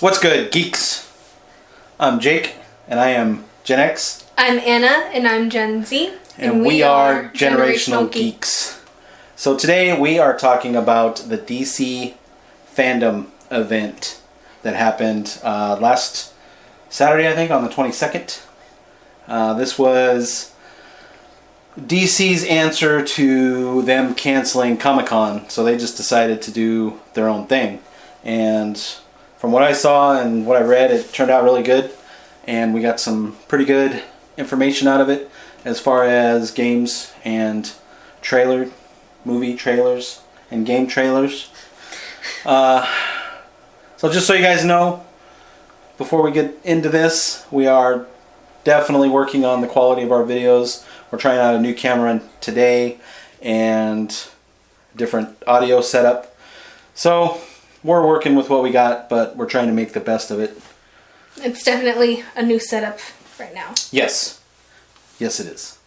What's good, geeks? I'm Jake, and I am Gen X. I'm Anna, and I'm Gen Z. And we are Generational Geeks. So today we are talking about the DC FanDome event that happened last Saturday, I think, on the 22nd. This was DC's answer to them canceling Comic-Con, so they just decided to do their own thing. And from what I saw and what I read, it turned out really good, and we got some pretty good information out of it as far as games and movie trailers and game trailers. So just so you guys know, before we get into this, we are definitely working on the quality of our videos. We're trying out a new camera today and different audio setup. So we're working with what we got, but we're trying to make the best of it. It's definitely a new setup right now. Yes. Yes, it is.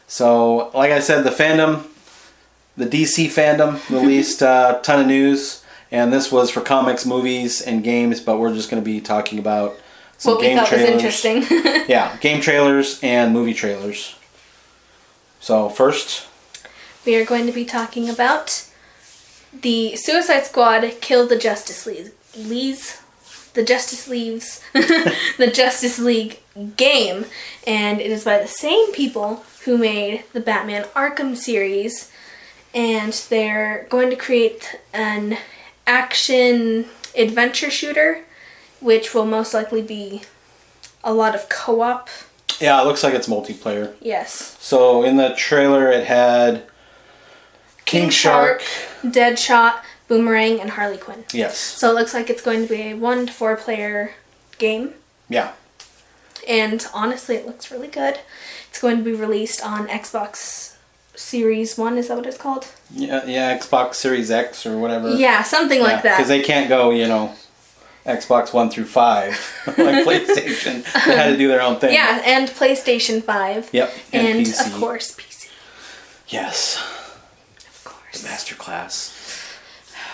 So, like I said, the DC FanDome released a ton of news, and this was for comics, movies, and games, but we're just going to be talking about some game trailers. What we thought was interesting. Yeah, game trailers and movie trailers. So, first, we are going to be talking about the Suicide Squad killed the Justice League. The Justice League game, and it is by the same people who made the Batman Arkham series, and they're going to create an action adventure shooter, which will most likely be a lot of co-op. Yeah, it looks like it's multiplayer. Yes. So in the trailer it had King Shark, Deadshot, Boomerang, and Harley Quinn. Yes. So it looks like it's going to be a 1 to 4 player game. Yeah. And honestly, it looks really good. It's going to be released on Xbox Series 1, is that what it's called? Yeah, Xbox Series X or whatever. Yeah, something like that. Because they can't go, Xbox 1 through 5 like PlayStation. They had to do their own thing. Yeah, and PlayStation 5. Yep, and PC. Of course, PC. Yes. Of course. The master class.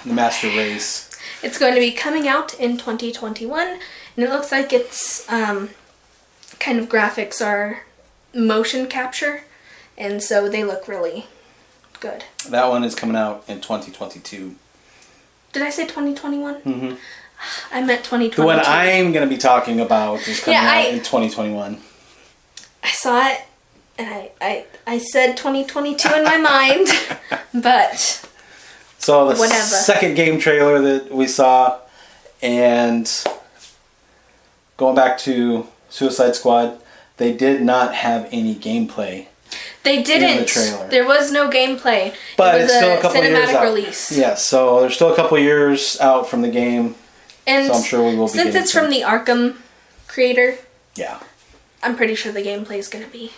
The master race. It's going to be coming out in 2021, and it looks like its kind of graphics are motion capture, and so they look really good. That one is coming out in 2022. Did I say 2021? Mm-hmm. I meant 2022. The one I'm going to be talking about is coming out in 2021. I saw it, and I said 2022 in my mind, but... So the second game trailer that we saw, and going back to Suicide Squad, they did not have any gameplay. They didn't. In the trailer. There was no gameplay. But it was it's still a couple years out. Release. Yes, so there's still a couple years out from the game. And so I'm sure we will be since it's from the Arkham creator, yeah, I'm pretty sure the gameplay is going to be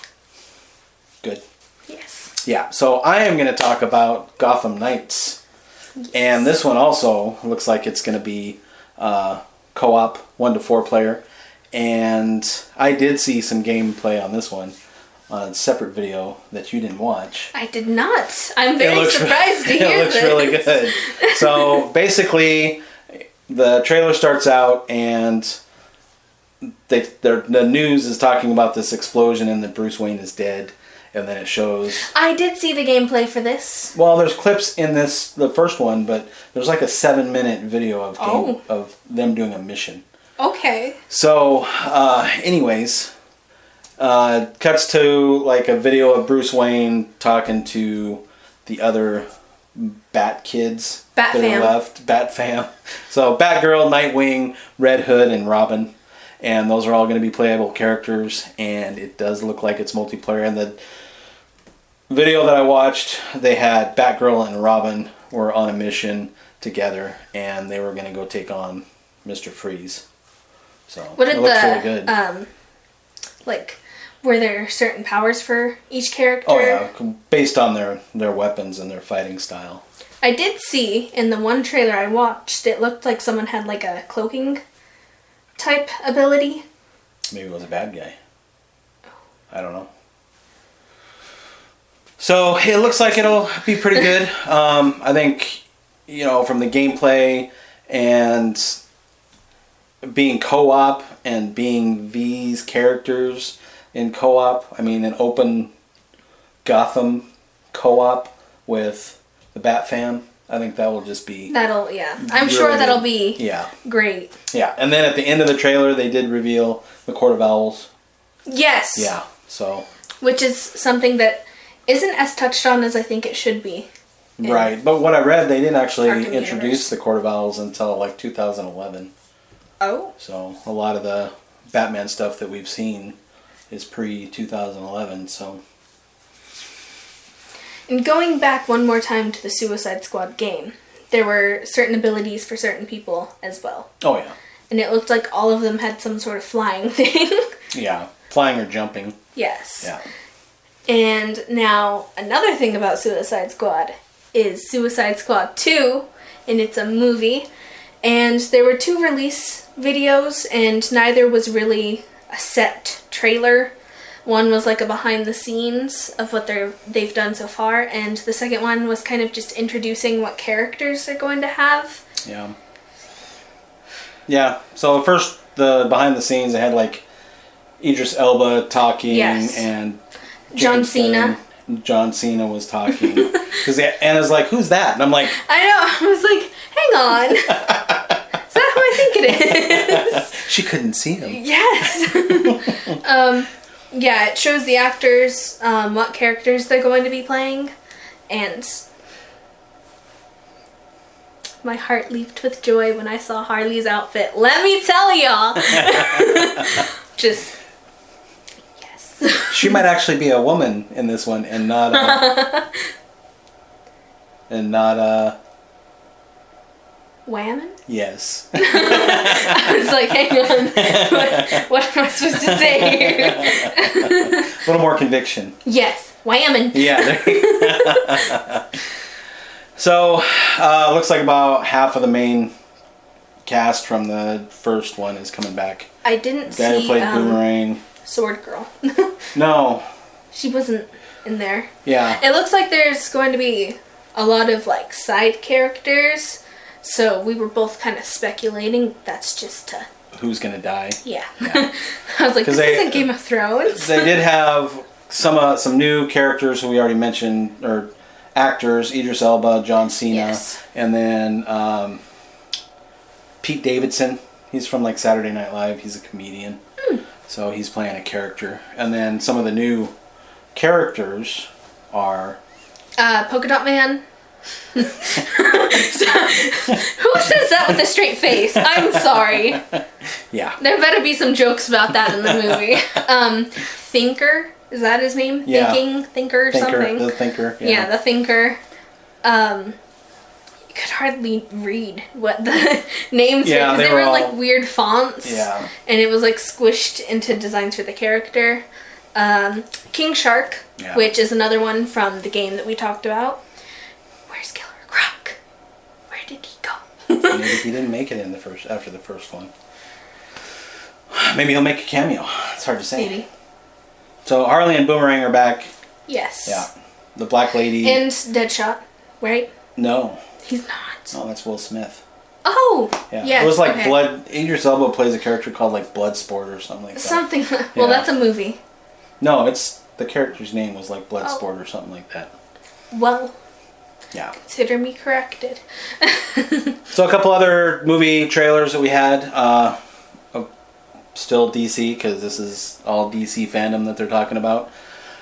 good. Yes. Yeah, so I am going to talk about Gotham Knights. Yes. And this one also looks like it's going to be co-op, 1 to 4 player. And I did see some gameplay on this one on a separate video that you didn't watch. I did not. I'm very surprised to hear this. It looks really good. So basically, the trailer starts out and the news is talking about this explosion and that Bruce Wayne is dead. And then it shows... I did see the gameplay for this. Well, there's clips in the first one, but there's like a 7-minute video of them doing a mission. Okay. So, anyways, cuts to like a video of Bruce Wayne talking to the other Bat kids that are left. Bat fam. So, Batgirl, Nightwing, Red Hood, and Robin. And those are all going to be playable characters, and it does look like it's multiplayer. And the video that I watched, they had Batgirl and Robin were on a mission together, and they were going to go take on Mr. Freeze. So it looks really good. Were there certain powers for each character? Oh yeah, based on their weapons and their fighting style. I did see in the one trailer I watched, it looked like someone had like a cloaking type ability. Maybe it was a bad guy. I don't know. So it looks like it'll be pretty good. I think, from the gameplay and being co-op and being these characters in co-op. I mean, an open Gotham co-op with the Bat Fam. I think that will just be... I'm sure that'll be great. Yeah, and then at the end of the trailer, they did reveal the Court of Owls. Yes. Yeah, so... Which is something that isn't as touched on as I think it should be. Right, but what I read, they didn't actually Arkham introduce universe. the Court of Owls until like 2011. Oh. So a lot of the Batman stuff that we've seen is pre-2011, so... And going back one more time to the Suicide Squad game, there were certain abilities for certain people as well. Oh, yeah. And it looked like all of them had some sort of flying thing. Yeah, flying or jumping. Yes. Yeah. And now, another thing about Suicide Squad is Suicide Squad 2, and it's a movie. And there were 2 release videos, and neither was really a set trailer. One was like a behind the scenes of what they've done so far, and the second one was kind of just introducing what characters they're going to have. Yeah. Yeah, so first, the behind the scenes, they had like Idris Elba talking, and John Cena. John Cena was talking. Because Anna's like, who's that? And I'm like... I know, I was like, hang on. Is that who I think it is? She couldn't see him. Yes. Yeah, it shows the actors, what characters they're going to be playing, and my heart leaped with joy when I saw Harley's outfit. Let me tell y'all! Just, yes. She might actually be a woman in this one, and not Whammon? Yes. I was like, hang on, what am I supposed to say here? A little more conviction. Yes, Whammon. Yeah. So, looks like about half of the main cast from the first one is coming back. I didn't The guy who see played Boomerang. Sword Girl. No. She wasn't in there. Yeah. It looks like there's going to be a lot of like side characters. So we were both kind of speculating that's just to... Who's gonna die? Yeah. I was like, this isn't Game of Thrones. They did have some new characters who we already mentioned, or actors, Idris Elba, John Cena, and then Pete Davidson. He's from like Saturday Night Live. He's a comedian. So he's playing a character. And then some of the new characters are... Polka Dot Man. Who says that with a straight face? I'm sorry. Yeah. There better be some jokes about that in the movie. Thinker, is that his name? Yeah. Thinker, something. The Thinker. Yeah, the Thinker. You could hardly read what the names were because they were in like weird fonts. Yeah. And it was like squished into designs for the character. King Shark, which is another one from the game that we talked about. Where's Killer Croc? Where did he go? Maybe he didn't make it in after the first one. Maybe he'll make a cameo. It's hard to say. Maybe. So Harley and Boomerang are back. Yes. Yeah. The Black Lady. And Deadshot, right? No. He's not. Oh, that's Will Smith. Oh! Yeah. Yes, It was like Blood... Idris Elba plays a character called like Bloodsport or something like that. Something... Well, that's a movie. No, it's... The character's name was like Bloodsport or something like that. Well... Yeah. Consider me corrected. So a couple other movie trailers that we had. Still DC, because this is all DC fandom that they're talking about.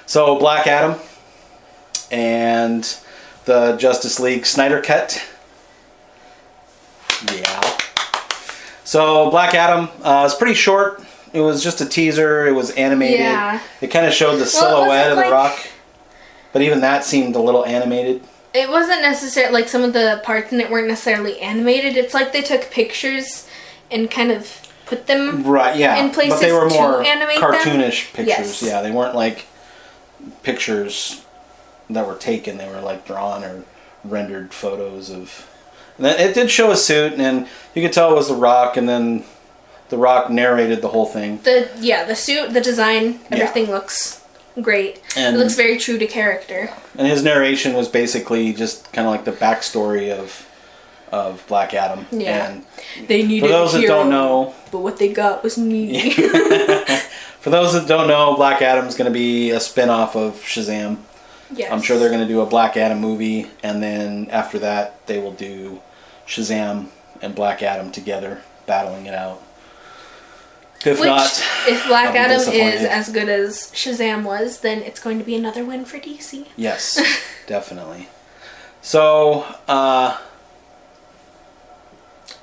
So Black Adam and the Justice League Snyder Cut. Yeah. So Black Adam is pretty short. It was just a teaser. It was animated. Yeah. It kind of showed the silhouette of the Rock. But even that seemed a little animated. It wasn't necessarily, like, some of the parts in it weren't necessarily animated. It's like they took pictures and kind of put them in places but they were more to animate cartoonish them. pictures. Yes. Yeah, they weren't like pictures that were taken. They were like drawn or rendered photos of... And then it did show a suit, and you could tell it was The Rock, and then The Rock narrated the whole thing. The suit, the design, everything looks... great. And it looks very true to character. And his narration was basically just kind of like the backstory of Black Adam. Yeah. And they needed for those a that hero, don't know, but what they got was me. for those that don't know, Black Adam's going to be a spin-off of Shazam. Yes. I'm sure they're going to do a Black Adam movie, and then after that, they will do Shazam and Black Adam together, battling it out. If Black Adam is disappointed. as good as Shazam was, then it's going to be another win for DC. Yes, definitely. So,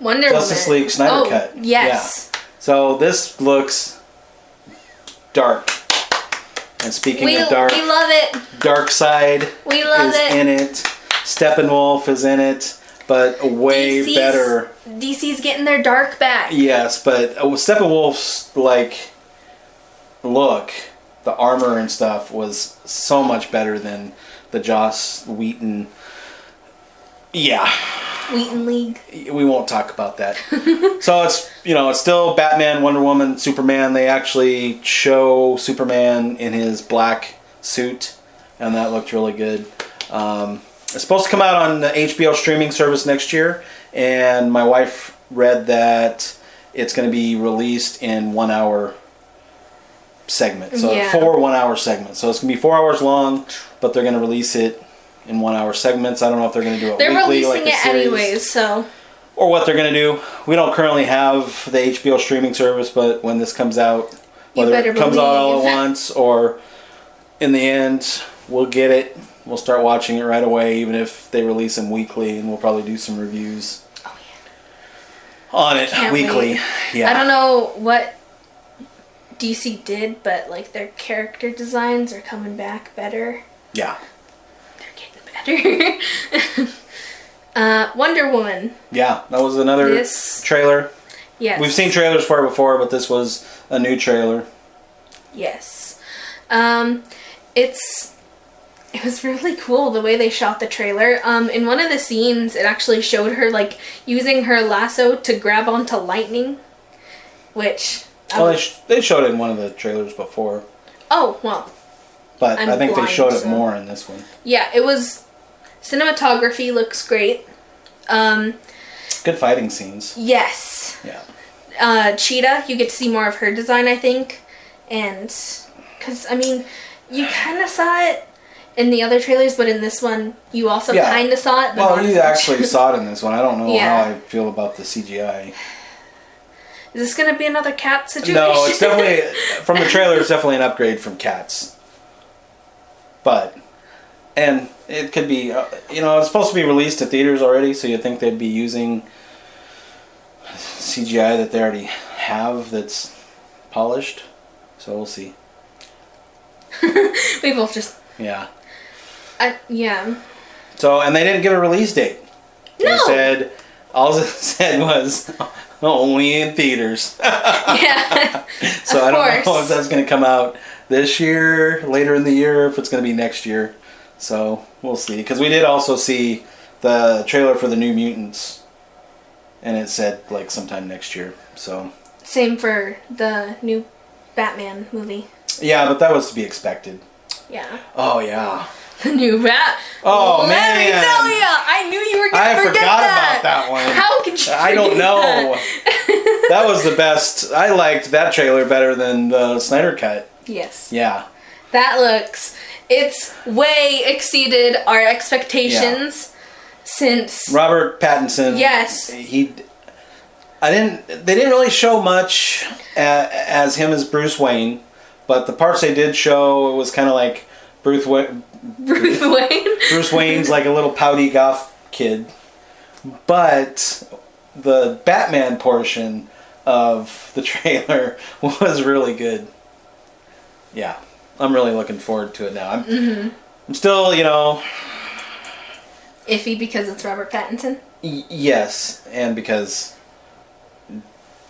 Wonder Justice Woman. League Snyder Cut. Yes. Yeah. So this looks dark. And speaking of dark, we love it. Darkseid We love is it. in it. Steppenwolf is in it, but way better. DC's getting their dark back. Yes, but Steppenwolf's look, the armor and stuff was so much better than the Joss Whedon. Yeah. Wheaton League. We won't talk about that. So it's it's still Batman, Wonder Woman, Superman. They actually show Superman in his black suit, and that looked really good. It's supposed to come out on the HBO streaming service next year, and my wife read that it's going to be released in 1 hour segments. So 4 1 hour segments. So it's going to be 4 hours long, but they're going to release it in 1 hour segments. I don't know if they're going to do it they're weekly, releasing like a it series, anyways, so. or what they're going to do. We don't currently have the HBO streaming service, but when this comes out, whether it comes out all at once or in the end, we'll get it. We'll start watching it right away, even if they release them weekly, and we'll probably do some reviews on it weekly. Wait. Yeah. I don't know what DC did, but like their character designs are coming back better. Yeah. They're getting better. Wonder Woman. Yeah, that was another trailer. Yes. We've seen trailers for it before, but this was a new trailer. Yes. It was really cool the way they shot the trailer. In one of the scenes, it actually showed her like using her lasso to grab onto lightning, which. They showed it in one of the trailers before. Oh well. But I think they showed it more in this one. Yeah, it was. Cinematography looks great. Good fighting scenes. Yes. Yeah. Cheetah, you get to see more of her design, I think, and because I mean, you kind of saw it in the other trailers, but in this one, you also kind of saw it. Well, you actually saw it in this one. I don't know how I feel about the CGI. Is this going to be another Cat situation? No, it's definitely, from the trailer, it's definitely an upgrade from Cats. And it could be, it's supposed to be released to theaters already, so you'd think they'd be using CGI that they already have that's polished. So we'll see. We both just... Yeah. Yeah. So, and they didn't give a release date. No! They said, all it said was, only in theaters. Yeah. So I don't know if that's going to come out this year, later in the year, if it's going to be next year. So we'll see. Because we did also see the trailer for the New Mutants, and it said like sometime next year. So same for the new Batman movie. Yeah, but that was to be expected. Yeah. Oh yeah. The new Bat. Oh man! Let me tell ya, I knew you were gonna forget that. I forgot about that one. How could you? I don't know. That was the best. I liked that trailer better than the Snyder Cut. Yes. Yeah. That looks. It's way exceeded our expectations since Robert Pattinson. Yes. They didn't really show much as him as Bruce Wayne, but the parts they did show, it was kind of like Bruce Wayne. Bruce Wayne's like a little pouty goth kid. But the Batman portion of the trailer was really good. Yeah. I'm really looking forward to it now. I'm still, iffy because it's Robert Pattinson? Yes, and because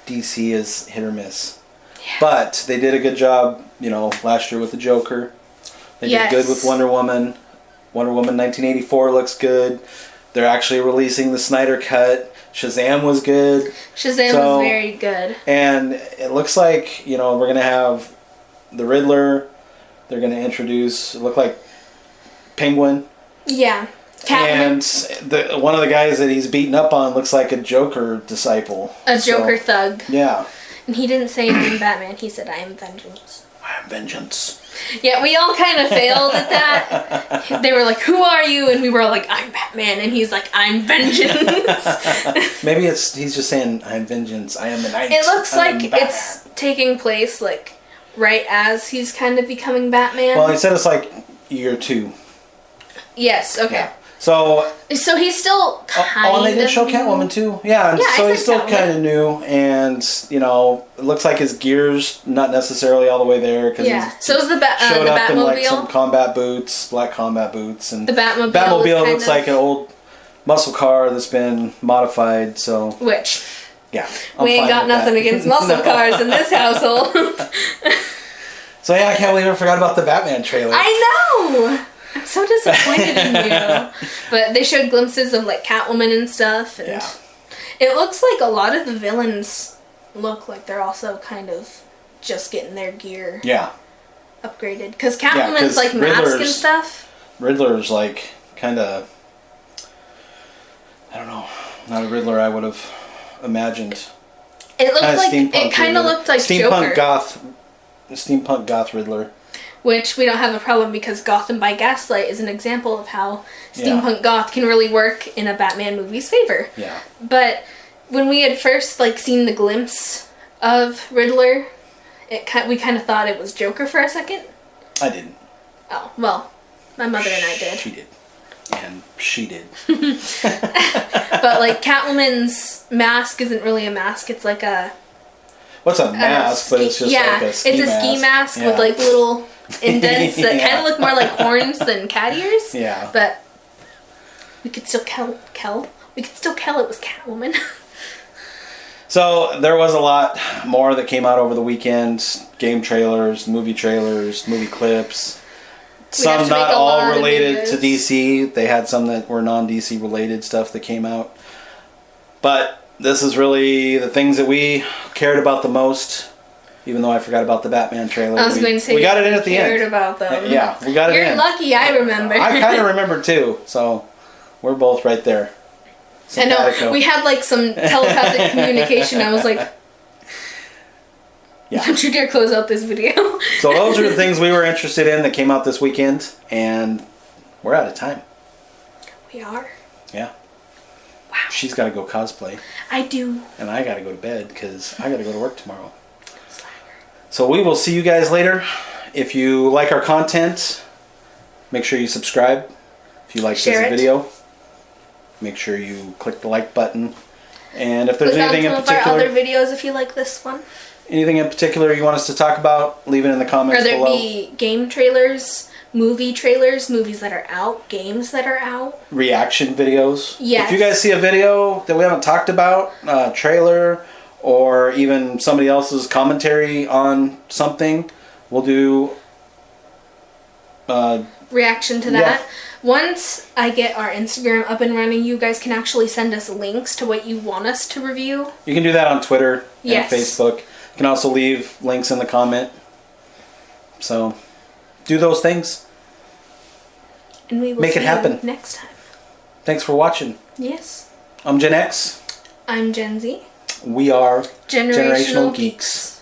DC is hit or miss. Yeah. But they did a good job, last year with the Joker. They did good with Wonder Woman. Wonder Woman 1984 looks good. They're actually releasing the Snyder Cut. Shazam was good. Shazam was very good. And it looks like, we're going to have the Riddler. They're going to introduce, look like Penguin. Yeah. And one of the guys that he's beating up on looks like a Joker disciple. A Joker thug. Yeah. And he didn't say I am Batman, he said I am vengeance. I am vengeance. Yeah, we all kind of failed at that. They were like, who are you? And we were all like, I'm Batman. And he's like, I'm vengeance. Maybe he's just saying, I'm vengeance, I am the knight. It looks like it's taking place like right as he's kind of becoming Batman. Well, he said it's like year 2. Yes, okay. Yeah. So he's still kind of... and they did show Catwoman too. Yeah, and so he's still kind of new, and, you know, it looks like his gear's not necessarily all the way there. Cause so is the showed the up Batmobile. in, like, some combat boots, black combat boots. And the Batmobile looks like an old muscle car that's been modified, so... Which... Yeah. We ain't got nothing against muscle cars in this household. So yeah, I can't believe I forgot about the Batman trailer. I know! I'm so disappointed in you. But they showed glimpses of like Catwoman and stuff, and it looks like a lot of the villains look like they're also kind of just getting their gear upgraded. Because Catwoman's like mask and stuff. Riddler's like kind of, I don't know, not a Riddler I would have imagined. It looked like it kind of looked like steampunk Joker. Steampunk goth Riddler. Which we don't have a problem because Gotham by Gaslight is an example of how steampunk goth can really work in a Batman movie's favor. Yeah. But when we had first like seen the glimpse of Riddler, we kind of thought it was Joker for a second. I didn't. Oh, well, my mother and I did. She did. And she did. But like Catwoman's mask isn't really a mask, it's like a... What's a mask? But it's just like a ski mask. It's a ski mask with like little indents that kind of look more like horns than cat ears. Yeah. But we could still we could still tell it was Catwoman. So there was a lot more that came out over the weekend. Game trailers, movie clips. Some not all related to DC. They had some that were non-DC related stuff that came out. But this is really the things that we cared about the most. Even though I forgot about the Batman trailer. I was going to say we got it in at the end. Cared about them. Yeah, we got it in. You're lucky I remember. I kind of remember too. So we're both right there. I know. We had like some telepathic communication. I was like, don't you dare close out this video. So those are the things we were interested in that came out this weekend. And we're out of time. We are? Yeah. Wow. She's got to go cosplay. I do. And I got to go to bed because I got to go to work tomorrow. So we will see you guys later. If you like our content, make sure you subscribe. If you like this video, make sure you click the like button. And if there's anything in particular, our other videos if you like this one. Anything in particular you want us to talk about, leave it in the comments below. Whether it be game trailers, movie trailers, movies that are out, games that are out. Reaction videos. Yes. If you guys see a video that we haven't talked about, trailer, or even somebody else's commentary on something, we'll do reaction to that. Once I get our Instagram up and running, you guys can actually send us links to what you want us to review. You can do that on Twitter and Facebook. You can also leave links in the comment. So do those things. And we will make it happen next time. Thanks for watching. Yes. I'm Gen X. I'm Gen Z. We are Generational Geeks.